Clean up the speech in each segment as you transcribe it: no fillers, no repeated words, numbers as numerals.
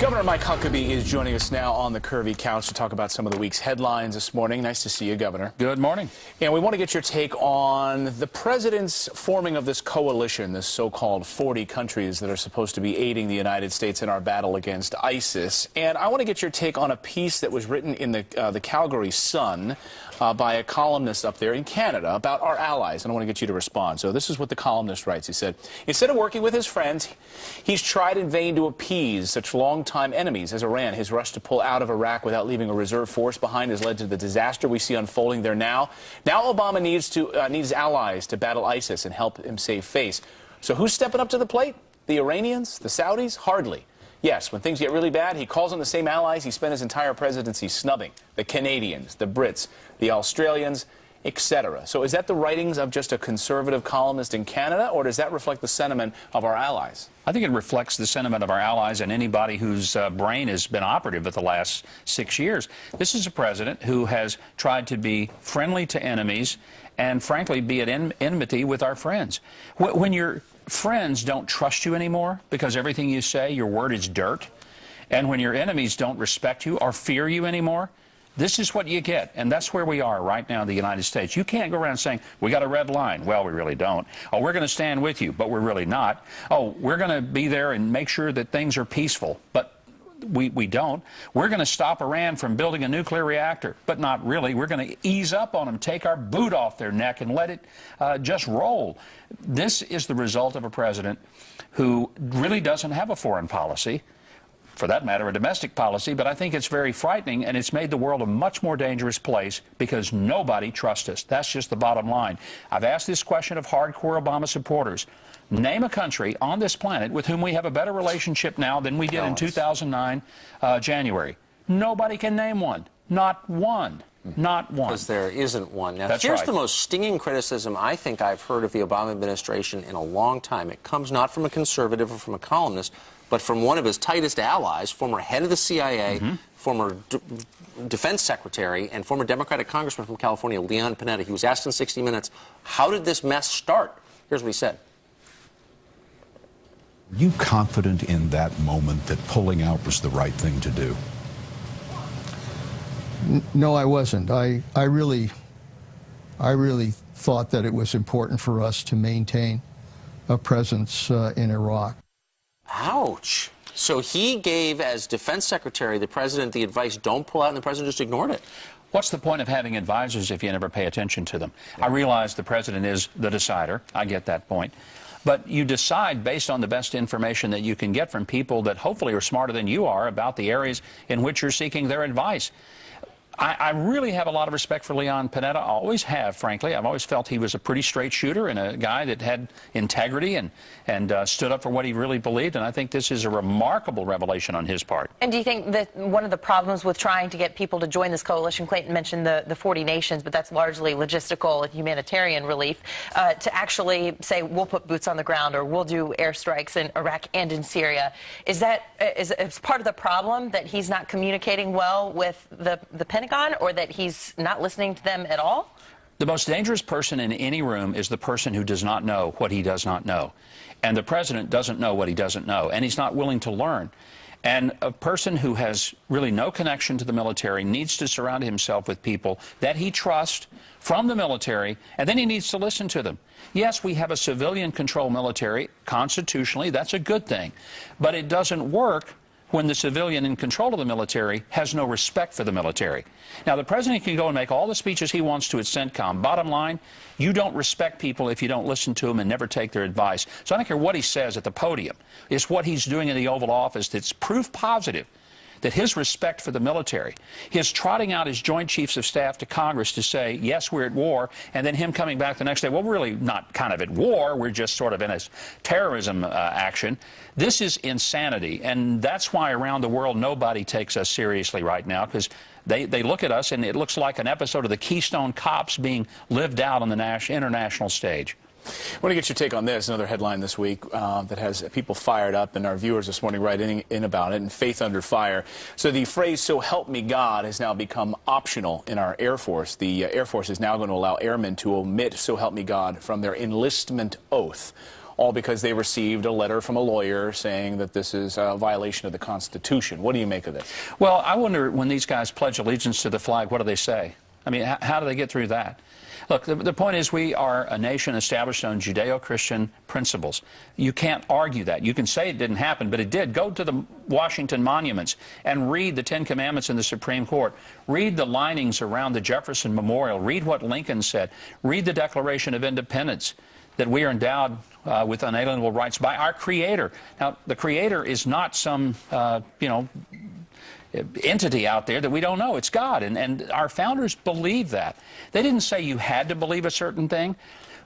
Governor Mike Huckabee is joining us now on the Curvy Couch to talk about some of the week's headlines this morning. Nice to see you, Governor. Good morning. And we want to get your take on the president's forming of this coalition, this so-called 40 countries that are supposed to be aiding the United States in our battle against ISIS. And I want to get your take on a piece that was written in the Calgary Sun by a columnist up there in Canada about our allies. And I want to get you to respond. So this is what the columnist writes. He said, instead of working with his friends, he's tried in vain to appease such longtime enemies as Iran. His rush to pull out of Iraq without leaving a reserve force behind has led to the disaster we see unfolding there now. Now Obama needs allies to battle ISIS and help him save face. So who's stepping up to the plate? The Iranians? The Saudis? Hardly. Yes, when things get really bad, he calls on the same allies he spent his entire presidency snubbing. The Canadians, the Brits, the Australians, etc. So is that the writings of just a conservative columnist in Canada, or does that reflect the sentiment of our allies? I think it reflects the sentiment of our allies and anybody whose brain has been operative at the last 6 years. This is a president who has tried to be friendly to enemies and, frankly, be at enmity with our friends. When your friends don't trust you anymore because everything you say, your word is dirt, and when your enemies don't respect you or fear you anymore, this is what you get, and that's where we are right now in the United States. You can't go around saying, we got a red line. Well, we really don't. Oh, we're going to stand with you, but we're really not. Oh, we're going to be there and make sure that things are peaceful, but we don't. We're going to stop Iran from building a nuclear reactor, but not really. We're going to ease up on them, take our boot off their neck, and let it just roll. This is the result of a president who really doesn't have a foreign policy, for that matter, a domestic policy, but I think it's very frightening, and it's made the world a much more dangerous place because nobody trusts us. That's just the bottom line. I've asked this question of hardcore Obama supporters. Name a country on this planet with whom we have a better relationship now than we did in 2009, January. Nobody can name one. Not one. Not one. Because there isn't one. Now, That's here's right. the most stinging criticism I think I've heard of the Obama administration in a long time. It comes not from a conservative or from a columnist, but from one of his tightest allies, former head of the CIA, former defense secretary, and former Democratic congressman from California, Leon Panetta. He was asked in 60 Minutes, how did this mess start? Here's what he said. Are you confident in that moment that pulling out was the right thing to do? No, I wasn't. I really thought that it was important for us to maintain a presence in Iraq. Ouch. So he gave, as defense secretary, the president the advice, don't pull out, and the president just ignored it. What's the point of having advisors if you never pay attention to them? I realize the president is the decider. I get that point. But you decide based on the best information that you can get from people that hopefully are smarter than you are about the areas in which you're seeking their advice. I really have a lot of respect for Leon Panetta. I always have, frankly. I've always felt he was a pretty straight shooter and a guy that had integrity and stood up for what he really believed. And I think this is a remarkable revelation on his part. And do you think that one of the problems with trying to get people to join this coalition, Clayton mentioned the 40 nations, but that's largely logistical and humanitarian relief, to actually say we'll put boots on the ground or we'll do airstrikes in Iraq and in Syria, is part of the problem that he's not communicating well with the Pentagon, or that he's not listening to them at all? The most dangerous person in any room is the person who does not know what he does not know. And the president doesn't know what he doesn't know, and he's not willing to learn. And a person who has really no connection to the military needs to surround himself with people that he trusts from the military, and then he needs to listen to them. Yes, we have a civilian-controlled military. Constitutionally, that's a good thing. But it doesn't work when the civilian in control of the military has no respect for the military. Now, the president can go and make all the speeches he wants to at CENTCOM. Bottom line, you don't respect people if you don't listen to them and never take their advice. So I don't care what he says at the podium. It's what he's doing in the Oval Office that's proof positive that his respect for the military, his trotting out his Joint Chiefs of Staff to Congress to say, yes, we're at war, and then him coming back the next day, well, we're really not kind of at war, we're just sort of in a terrorism action. This is insanity, and that's why around the world nobody takes us seriously right now, because they look at us and it looks like an episode of the Keystone Cops being lived out on the international stage. I want to get your take on this, another headline this week that has people fired up, and our viewers this morning writing in about it, and faith under fire. So the phrase, "so help me God," has now become optional in our Air Force. The Air Force is now going to allow airmen to omit "so help me God" from their enlistment oath. all because they received a letter from a lawyer saying that this is a violation of the Constitution. What do you make of this? Well, I wonder, when these guys pledge allegiance to the flag, what do they say? I mean, how do they get through that? Look, the point is, we are a nation established on Judeo-Christian principles. You can't argue that. You can say it didn't happen, but it did. Go to the Washington monuments and read the Ten Commandments in the Supreme Court. Read the linings around the Jefferson Memorial. Read what Lincoln said. Read the Declaration of Independence, that we are endowed with unalienable rights by our Creator. Now, the Creator is not some, entity out there that we don't know. It's God, and our founders believed that. They didn't say you had to believe a certain thing.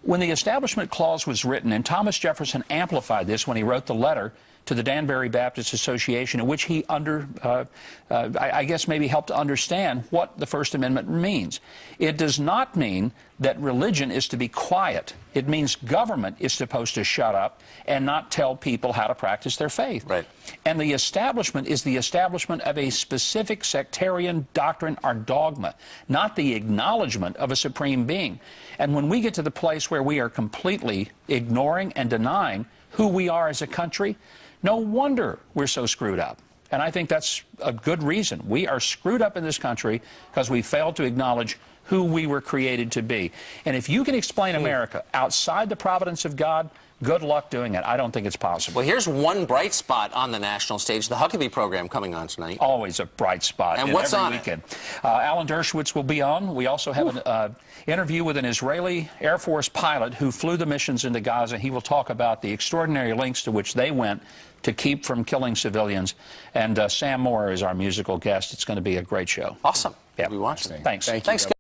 When the Establishment Clause was written, and Thomas Jefferson amplified this when he wrote the letter to the Danbury Baptist Association, in which he I guess maybe helped to understand what the First Amendment means. It does not mean that religion is to be quiet. It means government is supposed to shut up and not tell people how to practice their faith. Right. And the establishment is the establishment of a specific sectarian doctrine or dogma, not the acknowledgement of a supreme being. And when we get to the place where we are completely ignoring and denying who we are as a country, no wonder we're so screwed up. And I think that's a good reason. We are screwed up in this country because we failed to acknowledge who we were created to be. And if you can explain America outside the providence of God, good luck doing it. I don't think it's possible. Well, here's one bright spot on the national stage, the Huckabee program coming on tonight. Always a bright spot. And what's every on weekend. Alan Dershowitz will be on. We also have an interview with an Israeli Air Force pilot who flew the missions into Gaza. He will talk about the extraordinary lengths to which they went to keep from killing civilians. And Sam Moore is our musical guest. It's going to be a great show. Awesome. Yeah. We'll be watching. Thanks. Thanks.